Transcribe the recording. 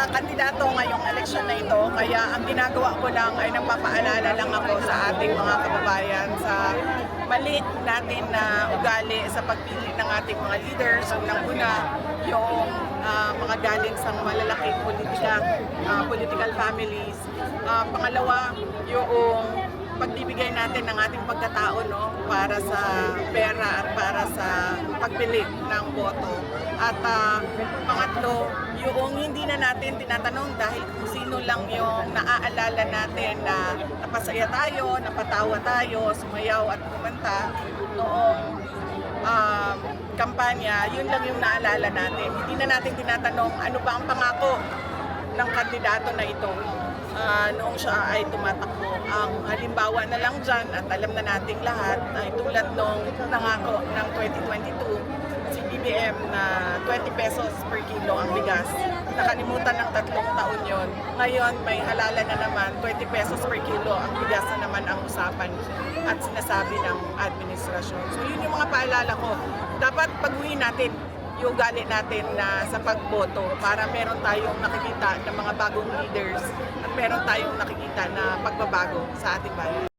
kandidato ngayong eleksyon na ito, kaya ang ginagawa ko lang ay nagpapaalala lang ako sa ating mga kababayan sa mali natin na ugali sa pagpili ng ating mga leaders. Unang-una, yung mga galing sa malalaking political families. Pangalawa, yung pagbibigay natin ng ating pagkatao, no, para sa pera at para sa pagpili ng boto. At pangatlo, yung hindi na natin tinatanong dahil kung sino lang yung naaalala natin na napasaya tayo, napatawa tayo, sumayaw at kumanta noong kampanya, yun lang yung naalala natin. Hindi na natin tinatanong ano ba ang pangako ng kandidato na ito noong siya ay tumatakbo. Ang halimbawa na lang dyan at alam na nating lahat ay tulad nung nangako ng 2022 si BBM na 20 pesos per kilo ang bigas. Nakalimutan ng 3 taon yon. Ngayon may halala na naman 20 pesos per kilo ang bigas na naman ang usapan at sinasabi ng administrasyon. So yun yung mga paalala ko. Dapat pag-uwi natin yung ugali natin na sa pagboto para meron tayong nakikita ng mga bagong leaders at meron tayong nakikita na pagbabago sa ating bayan.